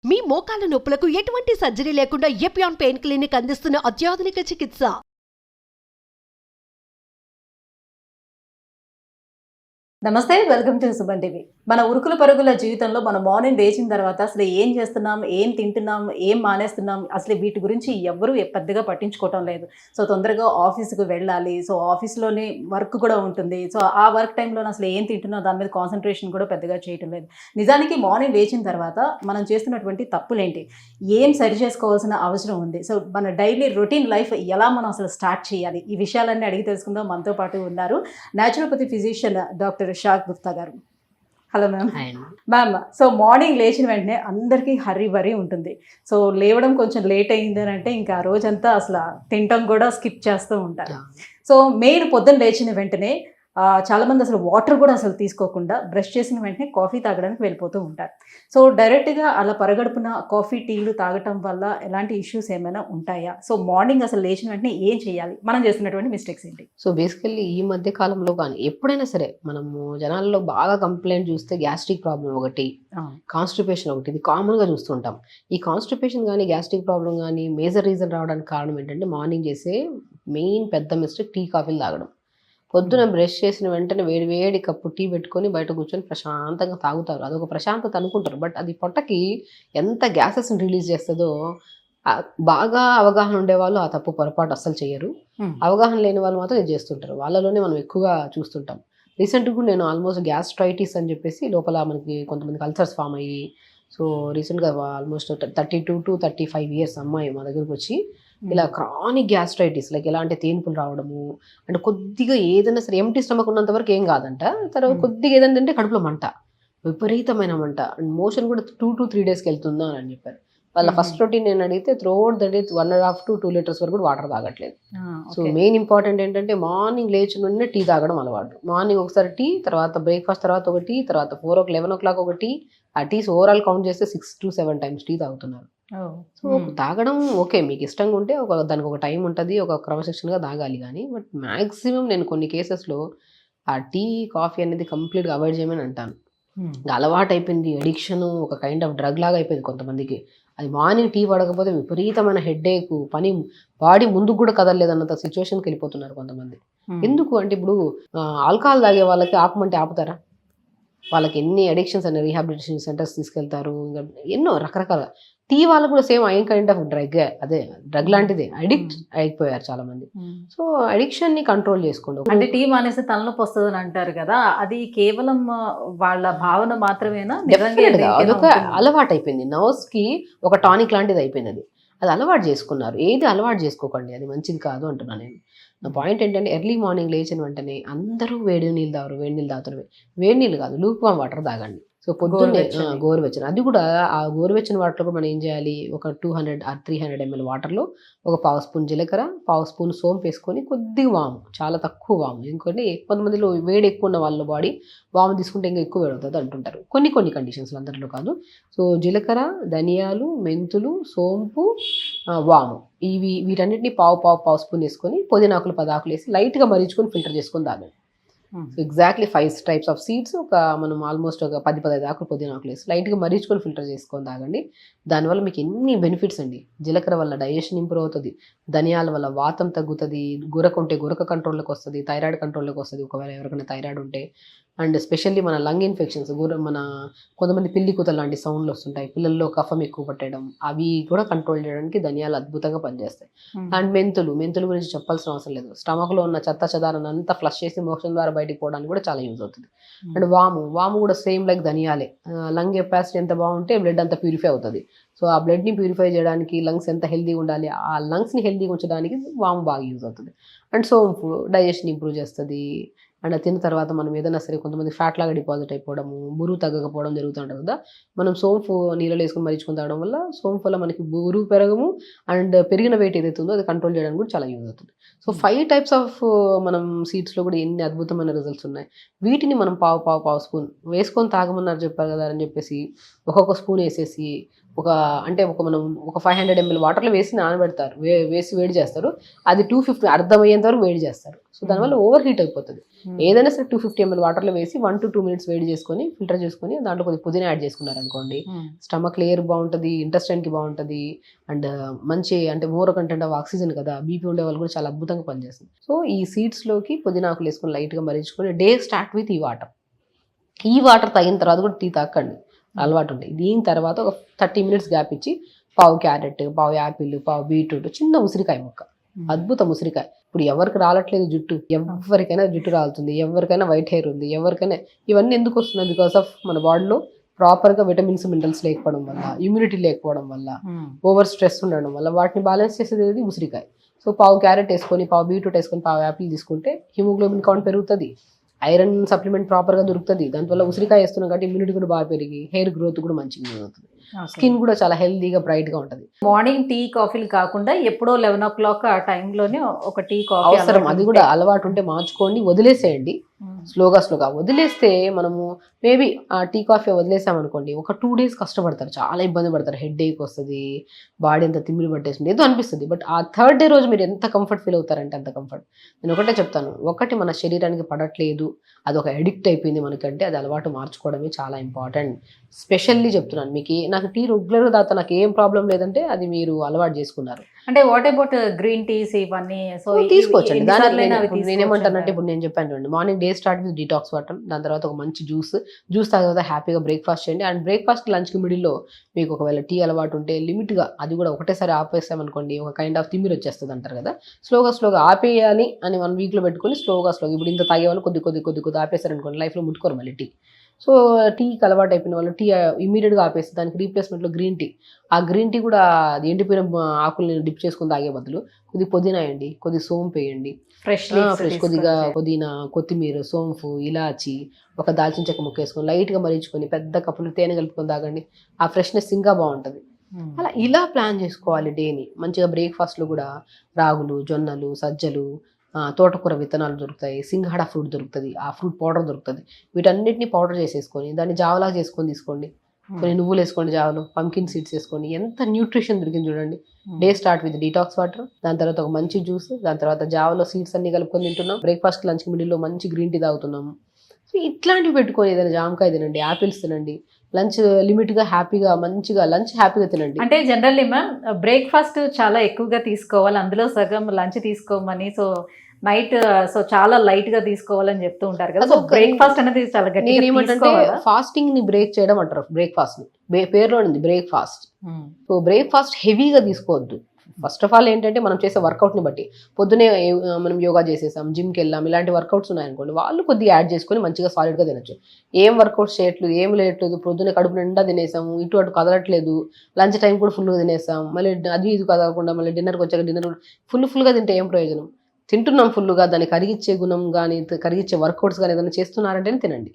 మీ మోకాల నొప్పులకు ఎటువంటి సర్జరీ లేకుండా ఎపియాన్ పెయిన్ క్లినిక్ అందిస్తున్న అత్యాధునిక చికిత్స. నమస్తే, వెల్కమ్ టు సుమన్ టీవీ. మన ఉరుకుల పరుగుల జీవితంలో మనం మార్నింగ్ లేచిన తర్వాత అసలు ఏం చేస్తున్నాం, ఏం తింటున్నాం, ఏం మానేస్తున్నాం, అసలు వీటి గురించి ఎవ్వరూ పెద్దగా పట్టించుకోవటం లేదు. సో తొందరగా ఆఫీస్కి వెళ్ళాలి, సో ఆఫీస్లోనే వర్క్ కూడా ఉంటుంది. సో ఆ వర్క్ టైంలో అసలు ఏం తింటున్నాం దాని మీద కాన్సన్ట్రేషన్ కూడా పెద్దగా చేయటం లేదు. నిజానికి మార్నింగ్ లేచిన తర్వాత మనం చేస్తున్నటువంటి తప్పులేంటి, ఏం సరి చేసుకోవాల్సిన అవసరం ఉంది, సో మన డైలీ రొటీన్ లైఫ్ ఎలా మనం అసలు స్టార్ట్ చేయాలి, ఈ విషయాలన్నీ అడిగి తెలుసుకుందాం. మనతో పాటు ఉన్నారు న్యాచురోపతి ఫిజిషియన్ డాక్టర్ షాక్ గుప్తా గారు. Hello ma'am. Ma'am, so morning లేచిన వెంటనే అందరికీ హర్రీ బరీ ఉంటుంది. సో లేవడం కొంచెం లేట్ అయింది అని అంటే ఇంకా ఆ రోజంతా అసలు తినటం కూడా స్కిప్ చేస్తూ ఉంటారు. సో మెయిన్ పొద్దున్న లేచిన వెంటనే చాలామంది అసలు వాటర్ కూడా అసలు తీసుకోకుండా బ్రష్ చేసిన వెంటనే కాఫీ తాగడానికి వెళ్ళిపోతూ ఉంటారు. సో డైరెక్ట్గా అలా పరగడుపున కాఫీ టీలు తాగటం వల్ల ఎలాంటి ఇష్యూస్ ఏమైనా ఉంటాయా? సో మార్నింగ్ అసలు లేచిన వెంటనే ఏం చేయాలి, మనం చేస్తున్నటువంటి మిస్టేక్స్ ఏంటి? సో బేసికల్లీ ఈ మధ్య కాలంలో కానీ ఎప్పుడైనా సరే మనము జనాల్లో బాగా కంప్లైంట్ చూస్తే గ్యాస్ట్రిక్ ప్రాబ్లం ఒకటి, కాన్స్టిపేషన్ ఒకటి, ఇది కామన్గా చూస్తుంటాం. ఈ కాన్స్టిపేషన్ కానీ గ్యాస్ట్రిక్ ప్రాబ్లం కానీ మేజర్ రీజన్ రావడానికి కారణం ఏంటంటే మార్నింగ్ చేసే మెయిన్ పెద్ద మిస్టేక్ టీ కాఫీలు తాగడం. పొద్దున బ్రష్ చేసిన వెంటనే వేడి వేడి కప్పు టీ పెట్టుకొని బయట కూర్చొని ప్రశాంతంగా తాగుతారు. అదొక ప్రశాంతత అనుకుంటారు, బట్ అది పొట్టకి ఎంత గ్యాసెస్ని రిలీజ్ చేస్తుందో బాగా అవగాహన ఉండేవాళ్ళు ఆ తప్పు పొరపాటు అస్సలు చేయరు. అవగాహన లేని వాళ్ళు మాత్రం ఇది చేస్తుంటారు. వాళ్ళలోనే మనం ఎక్కువగా చూస్తుంటాం. రీసెంట్గా నేను ఆల్మోస్ట్ గ్యాస్ట్రైటిస్ అని చెప్పేసి లోపల మనకి కొంతమందికి అల్సర్స్ ఫామ్ అయ్యి, సో రీసెంట్గా ఆల్మోస్ట్ 32 to 35 ఇయర్స్ అమ్మాయి మా దగ్గరకు వచ్చి ఇలా క్రానిక్ గ్యాస్ట్రైటిస్, లైక్ ఎలా అంటే తేన్పులు రావడము, అంటే కొద్దిగా ఏదైనా సరే ఎంటీ స్టమక్ ఉన్నంత వరకు ఏం కాదంట, తర్వాత కొద్దిగా ఏదైనా అంటే కడుపులో మంట, విపరీతమైన మంట, అండ్ మోషన్ కూడా 2 to 3 డేస్కి వెళ్తుందా అని చెప్పారు. వాళ్ళ ఫస్ట్ రొటీన్ నేను అడిగితే throughout the day 1.5 to 2 litres వరకు కూడా వాటర్ తాగట్లేదు. సో మెయిన్ ఇంపార్టెంట్ ఏంటంటే మార్నింగ్ లేచిన వెంటనే టీ తాగడం అలవాటు. మార్నింగ్ ఒకసారి టీ, తర్వాత బ్రేక్ఫాస్ట్ తర్వాత ఒక టీ, తర్వాత 11 o'clock ఒక టీ. ఆ టీస్ ఓవరాల్ కౌంట్ చేస్తే 6 to 7 times టీ తాగుతున్నారు. సో తాగడం ఓకే, మీకు ఇష్టంగా ఉంటే దానికి ఒక టైం ఉంటుంది, ఒక క్రమశిక్షణగా తాగాలి. కానీ బట్ మ్యాక్సిమం నేను కొన్ని కేసెస్లో ఆ టీ కాఫీ అనేది కంప్లీట్గా అవాయిడ్ చేయమని అంటాను. అలవాటు అయిపోయింది, అడిక్షన్, ఒక కైండ్ ఆఫ్ డ్రగ్ లాగా అయిపోయింది కొంతమందికి. అది మార్నింగ్ టీ పడకపోతే విపరీతమైన హెడ్ఏక్, పని బాడీ ముందుకు కూడా కదలలేదన్నంత సిచ్యువేషన్కి వెళ్ళిపోతున్నారు కొంతమంది. ఎందుకు అంటే ఇప్పుడు ఆల్కహాల్ తాగే వాళ్ళకి ఆపమంటే ఆపుతారా? వాళ్ళకి ఎన్ని అడిక్షన్స్ అనే రీహాబిలిటేషన్ సెంటర్స్ తీసుకెళ్తారు, ఇంకా ఎన్నో రకరకాల. టీ వాళ్ళకు కూడా సేమ్ ఏం కైండ్ ఆఫ్ డ్రగ్, అదే డ్రగ్ లాంటిదే, అడిక్ట్ అయిపోయారు చాలా మంది. సో అడిక్షన్ ని కంట్రోల్ చేసుకోండి. అంటే టీ మానేస్తే తలనొప్పి వస్తుంది అని అంటారు కదా, అది కేవలం వాళ్ళ భావన మాత్రమేనా? అదొక అలవాటు అయిపోయింది, నర్వ్స్ కి ఒక టానిక్ లాంటిది అయిపోయింది. అది అలవాటు చేసుకున్నారు. ఏది అలవాటు చేసుకోకండి, అది మంచిది కాదు అంటున్నాను నేను. నా పాయింట్ ఏంటంటే ఎర్లీ మార్నింగ్ లేచిన వెంటనే అందరూ వేడి నీళ్ళు తాగుతారు. వేడి నీళ్ళు కాదు, లూక్ వామ్ వాటర్ తాగండి. సో పొద్దున్నే గోరువెచ్చని, అది కూడా ఆ గోరువెచ్చని వాటర్లో కూడా మనం ఏం చేయాలి, ఒక 200 or 300 ml వాటర్లో ఒక 1/2 స్పూన్ జీలకర్ర, 1/2 స్పూన్ సోంపు వేసుకొని కొద్దిగా వాము, చాలా తక్కువ వాము. ఇంకోటి కొంతమందిలో వేడి ఎక్కువ ఉన్న వాళ్ళ బాడీ వాము తీసుకుంటే ఇంకా ఎక్కువ వేడి అవుతుంది అంటుంటారు, కొన్ని కండిషన్స్లో, అందరిలో కాదు. సో జీలకర్ర, ధనియాలు, మెంతులు, సోంపు, వాము, వీటన్నిటిని పావు స్పూన్ వేసుకొని పుదీనాకులు 10 ఆకులు వేసి లైట్గా మరించుకొని ఫిల్టర్ చేసుకొని తాగండి. ఎగ్జాక్ట్లీ 5 types of seeds, మనం ఆల్మోస్ట్ ఒక 10-15 ఆకులు పుదీనాకులు వేసి లైట్గా మరించుకొని ఫిల్టర్ చేసుకొని తాగండి. దానివల్ల మీకు ఎన్ని బెనిఫిట్స్ అండి. జీలకర్ర వల్ల డైజెషన్ ఇంప్రూవ్ అవుతుంది, ధనియాల వల్ల వాతం తగ్గుతుంది, గురక కంట్రోల్లోకి వస్తుంది, థైరాయిడ్ కంట్రోల్లోకి వస్తుంది ఒకవేళ ఎవరికైనా థైరాయిడ్ ఉంటే. అండ్ స్పెషల్లీ మన లంగ్ ఇన్ఫెక్షన్స్, మన కొంతమంది పిల్లి కూతలు లాంటి సౌండ్లు వస్తుంటాయి, పిల్లల్లో కఫం ఎక్కువ పట్టడం, అవి కూడా కంట్రోల్ చేయడానికి ధనియాలు అద్భుతంగా పనిచేస్తాయి. అండ్ మెంతులు గురించి చెప్పాల్సిన అవసరం లేదు, స్టమక్లో ఉన్న చెదారాన్ని అంతా ఫ్లష్ చేసి మోషన్ ద్వారా బయటికి పోవడానికి కూడా చాలా యూజ్ అవుతుంది. అండ్ వాము కూడా సేమ్ లైక్ ధనియాలే, లంగ్ కెపాసిటీ ఎంత బాగుంటే బ్లడ్ అంత ప్యూరిఫై అవుతుంది. సో ఆ బ్లడ్ని ప్యూరిఫై చేయడానికి, లంగ్స్ ఎంత హెల్దీగా ఉండాలి, ఆ లంగ్స్ని హెల్దీగా ఉంచడానికి వాము బాగా యూజ్ అవుతుంది. అండ్ సోంపు డైజెషన్ ఇంప్రూవ్ చేస్తుంది. అండ్ తిన్న తర్వాత మనం ఏదైనా సరే కొంతమంది ఫ్యాట్ లాగా డిపాజిట్ అయిపోవడము, బరువు తగ్గకపోవడం జరుగుతుంటుంది కదా, మనం సోంపు నీళ్ళలో వేసుకొని మరించుకొని తాగడం వల్ల సోంపు వల్ల మనకి బరువు పెరగము, అండ్ పెరిగిన వెయిట్ ఏదైతే ఉందో అది కంట్రోల్ చేయడానికి కూడా చాలా యూజ్ అవుతుంది. సో 5 types of మనం సీడ్స్లో కూడా ఎన్ని అద్భుతమైన రిజల్ట్స్ ఉన్నాయి. వీటిని మనం పావు స్పూన్ వేసుకొని తాగమన్నారు చెప్పారు కదా అని చెప్పేసి ఒక్కొక్క స్పూన్ వేసేసి మనం ఒక 500 ml వాటర్లో వేసి నానబెడతారు, వేసి వేడి చేస్తారు. అది 250 అర్థమయ్యేంత వరకు వేడి చేస్తారు. సో దానివల్ల ఓవర్ హీట్ అయిపోతుంది. ఏదైనా సరే 250 ml వాటర్లో వేసి 1 to 2 minutes వేడి చేసుకొని ఫిల్టర్ చేసుకొని దాంట్లో కొద్దిగా పుదీనా యాడ్ చేసుకున్నారు అనుకోండి, స్టమక్ లేయర్ బాగుంటుంది, ఇంటెస్టైన్కి బాగుంటుంది, అండ్ మంచి అంటే మోర్ కంటెంట్ ఆఫ్ ఆక్సిజన్ కదా, బీపీ ఉండే వాళ్ళు కూడా చాలా అద్భుతంగా పనిచేస్తుంది. సో ఈ సీడ్స్లోకి పుదీనా ఆకులు వేసుకొని లైట్గా మరించుకొని డే స్టార్ట్ విత్ ఈ వాటర్ తాగిన తర్వాత కూడా టీ తాకండి, అలవాటు ఉంటాయి. దీని తర్వాత ఒక 30 minutes గ్యాప్ ఇచ్చి పావు క్యారెట్, పావు యాపిల్, పావు బీట్రూట్, చిన్న ఉసిరికాయ ముక్క, అద్భుతం ఉసిరికాయ. ఇప్పుడు ఎవరికి రాలట్లేదు జుట్టు, ఎవరికైనా జుట్టు రాలుతుంది, ఎవరికైనా వైట్ హెయిర్ ఉంది, ఎవరికైనా ఇవన్నీ ఎందుకు వస్తున్నాయి? బికాస్ ఆఫ్ మన బాడీలో ప్రాపర్గా విటమిన్స్ మినరల్స్ లేకపోవడం వల్ల, ఇమ్యూనిటీ లేకపోవడం వల్ల, ఓవర్ స్ట్రెస్ ఉండడం వల్ల వాటిని బ్యాలెన్స్ చేసేది ఉసిరికాయ. సో పావు క్యారెట్ వేసుకొని, పావు బీట్రూట్ వేసుకొని, పావు యాపిల్ తీసుకుంటే హిమోగ్లోబిన్ కౌంట్ పెరుగుతుంది, ఐరన్ సప్లిమెంట్ ప్రాపర్గా దొరుకుతుంది. దానివల్ల ఉసిరికాయ వేస్తున్నాం కాబట్టి ఇమ్యూనిటీ కూడా బాగా పెరిగి హెయిర్ గ్రోత్ కూడా మంచిగా అవుతుంది, స్కిన్ కూడా చాలా హెల్దీగా బ్రైట్గా ఉంటుంది. మార్నింగ్ టీ కాఫీలు కాకుండా ఎప్పుడో 11 o'clock ఆ టైంలోనే ఒక టీ కాఫీ అవసరం, అది కూడా అలవాటు ఉంటే మార్చుకోండి, వదిలేసేయండి. స్లోగా వదిలేస్తే మనము మేబీ ఆ టీ కాఫీ వదిలేసామనుకోండి, ఒక 2 days కష్టపడతారు, చాలా ఇబ్బంది పడతారు, హెడ్ ఏక్ వస్తుంది, బాడీ అంతా తిమ్మిడి పట్టేస్తుంది, ఏదో అనిపిస్తుంది. బట్ ఆ 3rd day రోజు మీరు ఎంత కంఫర్ట్ ఫీల్ అవుతారంటే అంత కంఫర్ట్. నేను ఒకటే చెప్తాను, ఒకటి మన శరీరానికి పడట్లేదు, అదొక అడిక్ట్ అయిపోయింది మనకంటే, అది అలవాటు మార్చుకోవడమే చాలా ఇంపార్టెంట్. స్పెషల్లీ చెప్తున్నాను మీకు, నాకు టీ రెగ్యులర్గా తాగుతా, నాకు ఏం ప్రాబ్లం లేదంటే అది మీరు అలవాటు చేసుకున్నారు. అంటే వాట్ అబౌట్ గ్రీన్ టీస్ ఇవన్నీ? సో తీసుకోవచ్చండి. నేనేమంటానంటే ఇప్పుడు నేను చెప్పాను చూడండి, morning day start with detox water, దాని తర్వాత ఒక మంచి జ్యూస్ తాగిన తర్వాత హ్యాపీగా బ్రేక్ఫాస్ట్ చేయండి. అండ్ బ్రేక్ఫాస్ట్ లంచ్కి మిడిల్లో మీకు ఒకవేళ టీ అలవాటు ఉంటే లిమిట్గా, అది కూడా ఒకటేసారి ఆపేసామనుకోండి ఒక కైండ్ ఆఫ్ తిమ్మిరి వచ్చేస్తుంది అంటారు కదా, స్లోగా ఆపేయాలి అని 1 weekలో పెట్టుకొని స్లోగా ఇప్పుడు ఇంత తాగేవాళ్ళు కొద్ది ఆపేసారనుకోండి, లైఫ్లో ముట్టుకోరు మళ్ళీ టీ. సో టీకి అలవాటు అయిపోయిన వాళ్ళు టీ ఇమీడియట్గా ఆపేసి దానికి రీప్లేస్మెంట్లో గ్రీన్ టీ, ఆ గ్రీన్ టీ కూడా అది ఎండిపోయిన ఆకుల్ని డిప్ చేసుకుని తాగే బదులు కొద్ది పుదీనా వేయండి, కొద్ది సోంపు వేయండి, ఫ్రెష్ కొద్దిగా పుదీనా, కొత్తిమీర, సోంపు, ఇలాచి, ఒక దాల్చిన చెక్క ముక్క వేసుకొని లైట్గా మరించుకొని పెద్ద కప్పులు తేనె కలుపుకొని తాగండి, ఆ ఫ్రెష్నెస్ ఇంకా బాగుంటుంది. అలా ఇలా ప్లాన్ చేసుకోవాలి డేని. మంచిగా బ్రేక్ఫాస్ట్లో కూడా రాగులు, జొన్నలు, సజ్జలు, తోటకూర విత్తనాలు దొరుకుతాయి, సింగాడా ఫ్రూట్ దొరుకుతుంది, ఆ ఫ్రూట్ పౌడర్ దొరుకుతుంది, వీటన్నిటిని పౌడర్ చేసేసుకొని దాన్ని జావలా చేసుకొని తీసుకోండి. కొన్ని నువ్వులు వేసుకోండి జావలో, పంకిన్ సీడ్స్ వేసుకోండి, ఎంత న్యూట్రిషన్ దొరికింది చూడండి. Day start with detox water, దాని తర్వాత ఒక మంచి జ్యూస్, దాని తర్వాత జావలో సీడ్స్ అన్ని కలుపుకొని తింటున్నాం, బ్రేక్ఫాస్ట్ లంచ్ మిడిల్లో మంచి గ్రీన్ టీ తాగుతున్నాము. సో ఇట్లాంటివి పెట్టుకొని ఏదైనా జామకాయ తినండి, యాపిల్స్ తినండి, లంచ్ లిమిట్గా హ్యాపీగా మంచిగా లంచ్ హ్యాపీగా తినండి. అంటే జనరల్లీ మ్యామ్ బ్రేక్ఫాస్ట్ చాలా ఎక్కువగా తీసుకోవాలి, అందులో సగం లంచ్ తీసుకోమని, సో నైట్ సో చాలా లైట్ గా తీసుకోవాలని చెప్తూ ఉంటారు కదా. సో బ్రేక్ఫాస్ట్ అనేది చాలా గట్టిగా ఏమంటే ఫాస్టింగ్ ని బ్రేక్ చేయడం అంటారు. బ్రేక్ఫాస్ట్ ని పేరులో ఉంది బ్రేక్ఫాస్ట్. సో బ్రేక్ఫాస్ట్ హెవీగా తీసుకోవద్దు. ఫస్ట్ ఆఫ్ ఆల్ ఏంటంటే మనం చేసే వర్కౌట్ని బట్టి, పొద్దునే మనం యోగా చేసేసాం, జిమ్కి వెళ్ళాం, ఇలాంటి వర్కౌట్స్ ఉన్నాయనుకోండి, వాళ్ళు కొద్దిగా యాడ్ చేసుకొని మంచిగా సాలిడ్గా తినచ్చు. ఏం వర్కౌట్స్ చేయట్లేదు, ఏం లేట్లేదు, పొద్దునే కడుపు నిండా తినేసాము, ఇటు అటు కదలట్లేదు, లంచ్ టైం కూడా ఫుల్గా తినేసాం, మళ్ళీ అది ఇది కదలకుండా మళ్ళీ డిన్నర్కి వచ్చాక డిన్నర్ ఫుల్గా తింటే ఏం ప్రయోజనం? తింటున్నాం ఫుల్గా, దాన్ని కరిగించే గుణం కానీ కరిగించే వర్కౌట్స్ కానీ ఏదైనా చేస్తున్నారంటేనే తినండి.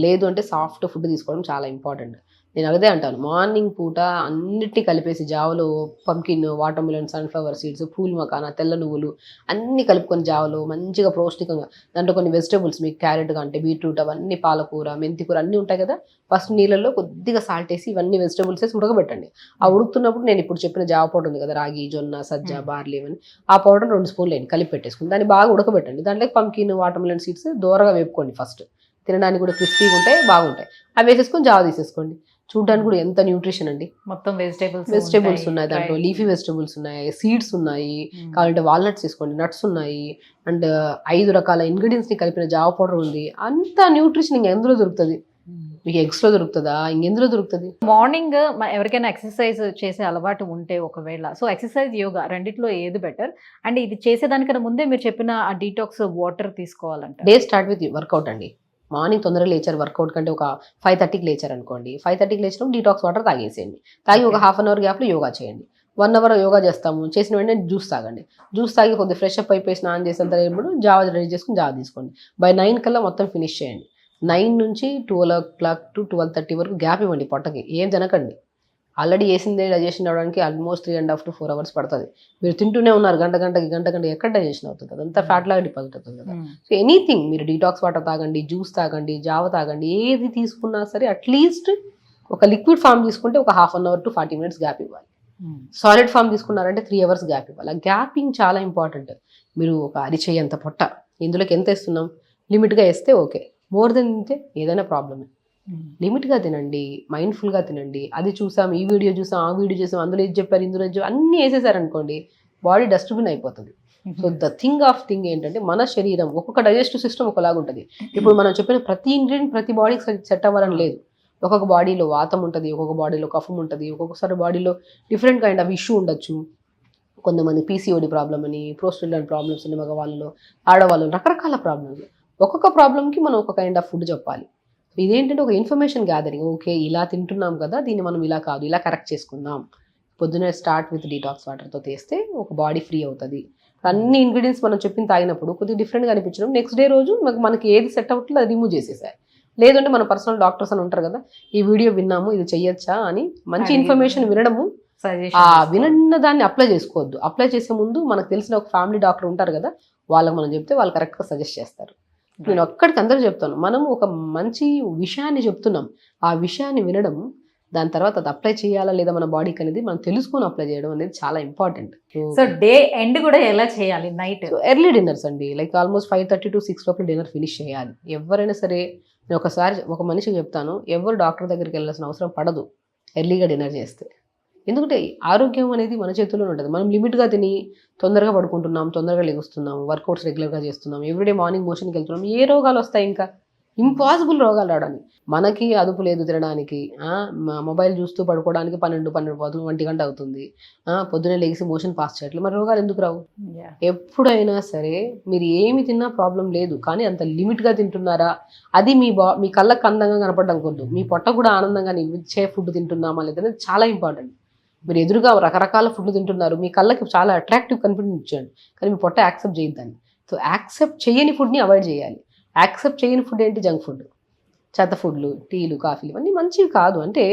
లేదు అంటే సాఫ్ట్ ఫుడ్ తీసుకోవడం చాలా ఇంపార్టెంట్. నేను అదే అంటాను, మార్నింగ్ పూట అన్నిటినీ కలిపేసి జావలో pumpkin, watermelon, sunflower seeds, పూల్ మకానా, తెల్ల నువ్వులు అన్నీ కలుపుకొని జావలో మంచిగా పౌష్టికంగా, దాంట్లో కొన్ని వెజిటబుల్స్ మీకు క్యారెట్ అంటే బీట్రూట్, అవన్నీ పాలకూర, మెంతికూర అన్నీ ఉంటాయి కదా, ఫస్ట్ నీళ్ళల్లో కొద్దిగా సాల్ట్ వేసి ఇవన్నీ వెజిటబుల్స్ వేసి ఉడకబెట్టండి. ఆ ఉడుకుతున్నప్పుడు నేను ఇప్పుడు చెప్పిన జావ పౌడర్ ఉంది కదా, రాగి, జొన్న, సజ్జ, బార్లీ ఇవన్నీ, ఆ పౌడర్ 2 స్పూన్లు వేయండి, కలిపి పెట్టేసుకుని దాన్ని బాగా ఉడకబెట్టండి. దాంట్లో పంకిన్, వాటర్ మిలన్ సీడ్స్ దూరగా వేపుకోండి, ఫస్ట్ తినడానికి కూడా క్రిస్పీగా ఉంటాయి, బాగుంటాయి. అవి వేసేసుకొని జావ తీసేసుకోండి. చూడడానికి కూడా ఎంత న్యూట్రిషన్ అండి, మొత్తం వెజిటేబుల్స్ ఉన్నాయి, దాంట్లో లీఫీ వెజిటేబుల్స్ ఉన్నాయి, సీడ్స్ ఉన్నాయి, కావాలంటే వాల్నట్స్ తీసుకోండి, నట్స్ ఉన్నాయి, అండ్ 5 రకాల ఇంగ్రీడియంట్స్ ని కలిపిన జావ పౌడర్ ఉంది. అంత న్యూట్రిషన్ ఇంక ఎందులో దొరుకుతుంది? మీకు ఎగ్స్ లో దొరుకుతుందా, ఇంకెందులో దొరుకుతుంది? మార్నింగ్ ఎవరికైనా ఎక్సర్సైజ్ చేసే అలవాటు ఉంటే ఒకవేళ, సో ఎక్సర్సైజ్, యోగా రెండిట్లో ఏది బెటర్? అండ్ ఇది చేసేదానికన్నా ముందే మీరు చెప్పిన ఆ డీటాక్స్ వాటర్ తీసుకోవాలంటే? డే స్టార్ట్ విత్ వర్కౌట్ అండి. మార్నింగ్ తొందరగా లేచారు, వర్కౌట్ కంటే ఒక 5:30కి లేచారు అనుకోండి, 5:30కి లేచినప్పుడు డీటాక్స్ వాటర్ తాగేసేయండి. తాగి ఒక ½ అవర్ గ్యాప్లో యోగా చేయండి. 1 అవర్ యోగా చేస్తాము, చేసిన వెంటనే జ్యూస్ తాగండి. జ్యూస్ తాగి కొద్దిగా ఫ్రెష్ అప్ అయిపోయి స్నానం చేసిన తర్వాత జావ రెడీ చేసుకుని జావ తీసుకోండి. బై 9 కల్లా మొత్తం ఫినిష్ చేయండి. 9 నుంచి 12 o'clock to 12:30 వరకు గ్యాప్ ఇవ్వండి పొట్టకి, ఏం తినకండి. ఆల్రెడీ వేసిందే డైజెషన్ అవ్వడానికి ఆల్మోస్ట్ 3.5 to 4 hours పడుతుంది. మీరు తింటూనే ఉన్నారు గంటకి ఎక్కడ డైజెషన్ అవుతుంది? అదంతా ఫ్యాట్ లాగా డిపాజిట్ అవుతుంది కదా. సో ఎనీథింగ్ మీరు డీటాక్స్ వాటర్ తాగండి, జ్యూస్ తాగండి, జావ తాగండి, ఏది తీసుకున్నా సరే అట్లీస్ట్ ఒక లిక్విడ్ ఫామ్ తీసుకుంటే ఒక 1/2 అవర్ టు 40 మినిట్స్ గ్యాప్ ఇవ్వాలి. సాలిడ్ ఫామ్ తీసుకున్నారంటే 3 అవర్స్ గ్యాప్ ఇవ్వాలి. ఆ గ్యాపింగ్ చాలా ఇంపార్టెంట్. మీరు ఒక అరిచేయి అంత పొట్ట ఇందులోకి ఎంత వేస్తున్నాం, లిమిట్గా వేస్తే ఓకే, మోర్ దెన్ తింటే ఏదైనా ప్రాబ్లమే. లిమిట్గా తినండి, మైండ్ఫుల్గా తినండి. అది చూసాం, ఈ వీడియో చూసాం, ఆ వీడియో చూసాం, అందులో ఇది చెప్పారు, ఇందులో ఇది చెప్పారు, అన్నీ వేసేసారనుకోండి బాడీ డస్ట్బిన్ అయిపోతుంది. సో ద థింగ్ ఏంటంటే మన శరీరం ఒక్కొక్క డైజెస్టివ్ సిస్టమ్ ఒకలాగా ఉంటుంది. ఇప్పుడు మనం చెప్పిన ప్రతి ఇంగ్రీడియంట్ ప్రతి బాడీకి సెట్ అవ్వాలని లేదు. ఒక్కొక్క బాడీలో వాతం ఉంటుంది, ఒక్కొక్క బాడీలో కఫం ఉంటుంది, ఒక్కొక్కసారి బాడీలో డిఫరెంట్ కైండ్ ఆఫ్ ఇష్యూ ఉండొచ్చు. కొంతమంది పీసీఓడి ప్రాబ్లం అని, ప్రోస్టేట్ ప్రాబ్లమ్స్ అని, మగవాళ్ళలో ఆడవాళ్ళు రకరకాల ప్రాబ్లమ్స్. ఒక్కొక్క ప్రాబ్లమ్కి మనం ఒక కైండ్ ఆఫ్ ఫుడ్ చెప్పాలి. ఇదేంటంటే ఒక ఇన్ఫర్మేషన్ గ్యాదరింగ్. ఓకే, ఇలా తింటున్నాం కదా, దీన్ని మనం ఇలా కాదు, ఇలా కరెక్ట్ చేసుకుందాం. పొద్దునే స్టార్ట్ విత్ డీటాక్స్ వాటర్తో తీస్తే ఒక బాడీ ఫ్రీ అవుతుంది. అన్ని ఇంగ్రీడియంట్స్ మనం చెప్పిన తాగినప్పుడు కొద్దిగా డిఫరెంట్గా అనిపించడం, నెక్స్ట్ డే రోజు మనకి ఏది సెట్ అవ్వట్లేదు అది రిమూవ్ చేసేసారు. లేదంటే మన పర్సనల్ డాక్టర్స్ అని ఉంటారు కదా, ఈ వీడియో విన్నాము ఇది చెయ్యొచ్చా అని మంచి ఇన్ఫర్మేషన్ వినడము, ఆ విన్న దాన్ని అప్లై చేసుకోవద్దు. అప్లై చేసే ముందు మనకు తెలిసిన ఒక ఫ్యామిలీ డాక్టర్ ఉంటారు కదా, వాళ్ళకి మనం చెప్తే వాళ్ళు కరెక్ట్గా సజెస్ట్ చేస్తారు. నేను ఒక్కడికి అందరూ చెప్తాను, మనం ఒక మంచి విషయాన్ని చెప్తున్నాం, ఆ విషయాన్ని వినడం, దాని తర్వాత అది అప్లై చేయాలా లేదా మన బాడీకి అనేది మనం తెలుసుకొని అప్లై చేయడం అనేది చాలా ఇంపార్టెంట్. సో డే ఎండ్ కూడా ఎలా చేయాలి? నైట్ ఎర్లీ డిన్నర్స్ అండి, లైక్ ఆల్మోస్ట్ 5:30 to 6 లోపల డిన్నర్ ఫినిష్ చేయాలి. ఎవరైనా సరే, నేను ఒకసారి ఒక మనిషికి చెప్తాను, ఎవరు డాక్టర్ దగ్గరికి వెళ్ళాల్సిన అవసరం పడదు ఎర్లీగా డిన్నర్ చేస్తే. ఎందుకంటే ఆరోగ్యం అనేది మన చేతుల్లోనే ఉంటుంది. మనం లిమిట్గా తిని తొందరగా పడుకుంటున్నాం, తొందరగా లెగుస్తున్నాం, వర్కౌట్స్ రెగ్యులర్గా చేస్తున్నాం, ఎవ్రీడే మార్నింగ్ మోషన్కి వెళ్తున్నాం, ఏ రోగాలు వస్తాయి? ఇంకా ఇంపాసిబుల్ రోగాలు రావడానికి. మనకి అదుపు లేదు తినడానికి, మొబైల్ చూస్తూ పడుకోవడానికి 12-1 గంట అవుతుంది, పొద్దునే లెగిసి మోషన్ పాస్ చేయట్లేదు, మరి రోగాలు ఎందుకు రావు? ఎప్పుడైనా సరే మీరు ఏమి తిన్నా ప్రాబ్లం లేదు, కానీ అంత లిమిట్గా తింటున్నారా, అది మీ కళ్ళకు అందంగా కనపడడం కొద్దు, మీ పొట్ట కూడా ఆనందంగా ఇచ్చే ఫుడ్ తింటున్నామా లేదని చాలా ఇంపార్టెంట్. మీరు ఎదురుగా రకరకాల ఫుడ్ తింటున్నారు, మీ కళ్ళకి చాలా అట్రాక్టివ్ కనిపించండి, కానీ మీ పొట్ట యాక్సెప్ట్ చేయొద్దని. సో యాక్సెప్ట్ చేయని ఫుడ్ని అవాయిడ్ చేయాలి. యాక్సెప్ట్ చేయని ఫుడ్ ఏంటి? జంక్ ఫుడ్, చెత్త ఫుడ్లు, టీలు, కాఫీలు, ఇవన్నీ మంచివి కాదు. అంటే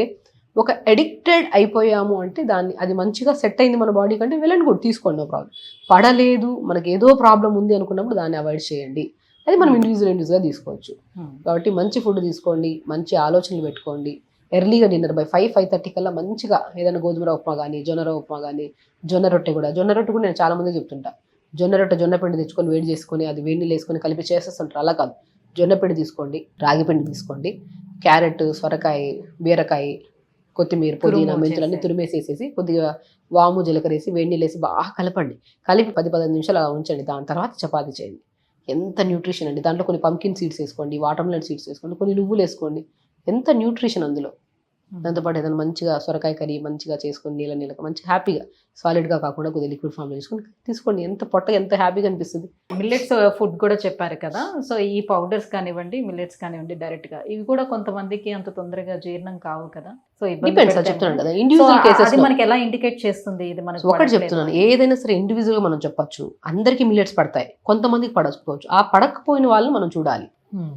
ఒక అడిక్టెడ్ అయిపోయాము అంటే అది మంచిగా సెట్ అయింది మన బాడీ కంటే వెళ్ళండి కూడా తీసుకోండి, నో ప్రాబ్లం. పడలేదు, మనకి ఏదో ప్రాబ్లం ఉంది అనుకున్నప్పుడు దాన్ని అవాయిడ్ చేయండి. అది మనం ఇండివిజువల్గా తీసుకోవచ్చు. కాబట్టి మంచి ఫుడ్ తీసుకోండి, మంచి ఆలోచనలు పెట్టుకోండి. ఎర్లీగా డిన్నర్ బై 5-5:30 కల్లా మంచిగా ఏదైనా గోధుమ రవ్వ ఉప్మా కానీ, జొన్న రవ్వ ఉప్మా కానీ, జొన్న రొట్టె కూడా నేను చాలా మంది చెప్తుంటా, జొన్న రొట్టె జొన్న పిండి తెచ్చుకొని వేడి చేసుకొని అది వేడి నీళ్ళు వేసుకొని కలిపి చేసేస్తుంటారు. అలా కాదు, జొన్న పిండి తీసుకోండి, రాగి పిండి తీసుకోండి, క్యారెట్, సొరకాయ, బీరకాయ, కొత్తిమీర, పుదీనా, మెంతులన్నీ తురిమేసేసి కొద్దిగా వాము, జీలకర్ర వేసి వేడి నీళ్ళు వేసి బాగా కలపండి. కలిపి 10-15 నిమిషాలు అలా ఉంచండి. దాని తర్వాత చపాతీ చేయండి. ఎంత న్యూట్రిషన్ అండి. దాంట్లో కొన్ని పంకిన్ సీడ్స్ వేసుకోండి, వాటర్మెలన్ సీడ్స్ వేసుకోండి, కొన్ని నువ్వులు వేసుకోండి, ఎంత న్యూట్రిషన్ అందులో. దాంతోపాటు ఏదైనా మంచిగా సొరకాయ కర్రీ మంచిగా చేసుకొని నీళ్ళగా మంచిగా హ్యాపీగా సాలిడ్గా కాకుండా కొద్దిగా లిక్విడ్ ఫామ్లో చేసుకొని తీసుకోండి. ఎంత పొట్ట ఎంత హ్యాపీగా అనిపిస్తుంది. మిల్లెట్స్ ఫుడ్ కూడా చెప్పారు కదా, సో ఈ పౌడర్స్ కానివ్వండి, మిల్లెట్స్ కానివ్వండి, డైరెక్ట్గా ఇవి కూడా కొంతమందికి అంత తొందరగా జీర్ణం కావు కదా. సో డిపెండ్స్, చెప్తున్నాను కదా, ఇండివిజువల్ కేసెస్ మనకి ఎలా ఇండికేట్ చేస్తుంది ఇది? మనకి ఒకటి చెప్తున్నాను, ఏదైనా సరే ఇండివిజువల్గా మనం చెప్పొచ్చు. అందరికీ మిల్లెట్స్ పడతాయి, కొంతమందికి పడకపోవచ్చు. ఆ పడకపోయిన వాళ్ళని మనం చూడాలి.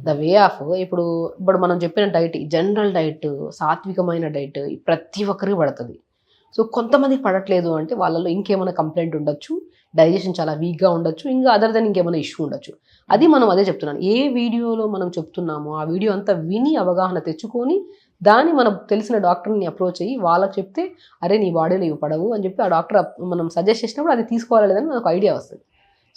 ద వే ఆఫ్ ఇప్పుడు మనం చెప్పిన డైట్, జనరల్ డైట్, సాత్వికమైన డైట్ ప్రతి ఒక్కరికి పడుతుంది. సో కొంతమందికి పడట్లేదు అంటే వాళ్ళలో ఇంకేమైనా కంప్లైంట్ ఉండొచ్చు, డైజెషన్ చాలా వీక్గా ఉండొచ్చు, ఇంకా అదర్ దెన్ ఇంకేమైనా ఇష్యూ ఉండొచ్చు. అది మనం అదే చెప్తున్నాను, ఏ వీడియోలో మనం చెప్తున్నామో ఆ వీడియో అంతా విని అవగాహన తెచ్చుకొని దాన్ని మనం తెలిసిన డాక్టర్ని అప్రోచ్ అయ్యి వాళ్ళకి చెప్తే, అరే నీ బాడీలో ఇవి పడవు అని చెప్పి ఆ డాక్టర్ మనం సజెస్ట్ చేసినప్పుడు అది తీసుకోవాలి లేదని మనకు ఐడియా వస్తుంది.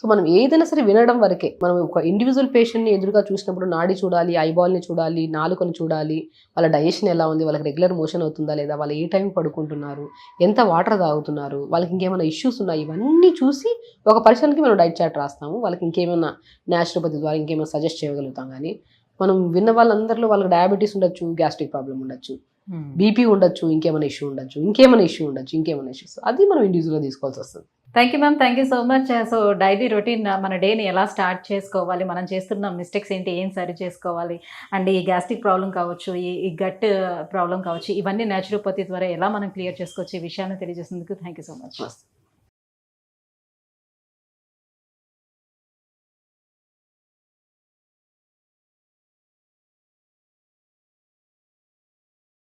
సో మనం ఏదైనా సరే వినడం వరకే. మనం ఒక ఇండివిజువల్ పేషెంట్ని ఎదురుగా చూసినప్పుడు నాడి చూడాలి, ఐబాల్ని చూడాలి, నాలుకని చూడాలి, వాళ్ళ డైజెషన్ ఎలా ఉంది, వాళ్ళకి రెగ్యులర్ మోషన్ అవుతుందా లేదా, వాళ్ళు ఏ టైం పడుకుంటున్నారు, ఎంత వాటర్ తాగుతున్నారు, వాళ్ళకి ఇంకేమైనా ఇష్యూస్ ఉన్నాయి, ఇవన్నీ చూసి ఒక పర్సన్కి మనం డైట్ చార్ట్ రాస్తాము. వాళ్ళకి ఇంకేమైనా న్యాచురోపతి ద్వారా ఇంకేమైనా సజెస్ట్ చేయగలుగుతాం. కానీ మనం విన్న వాళ్ళందరిలో వాళ్ళకి డయాబెటీస్ ఉండొచ్చు, గ్యాస్ట్రిక్ ప్రాబ్లం ఉండొచ్చు, బీపీ ఉండొచ్చు, ఇంకేమైనా ఇష్యూ ఇంకేమైనా ఇష్యూస్, అది మనం ఇండివిజువల్గా తీసుకోవాల్సి వస్తుంది. Thank you ma'am, thank you so much. So daily routine మన డేని ఎలా స్టార్ట్ చేసుకోవాలి, మనం చేస్తున్న మిస్టేక్స్ ఏంటి, ఏం సరి చేసుకోవాలి, అండ్ ఈ గ్యాస్ట్రిక్ ప్రాబ్లం కావచ్చు, ఈ గట్ ప్రాబ్లం కావచ్చు, ఇవన్నీ న్యాచురోపతి ద్వారా ఎలా మనం క్లియర్ చేసుకోవచ్చు, ఈ విషయాన్ని తెలియజేసినందుకు థ్యాంక్ యూ సో మచ్.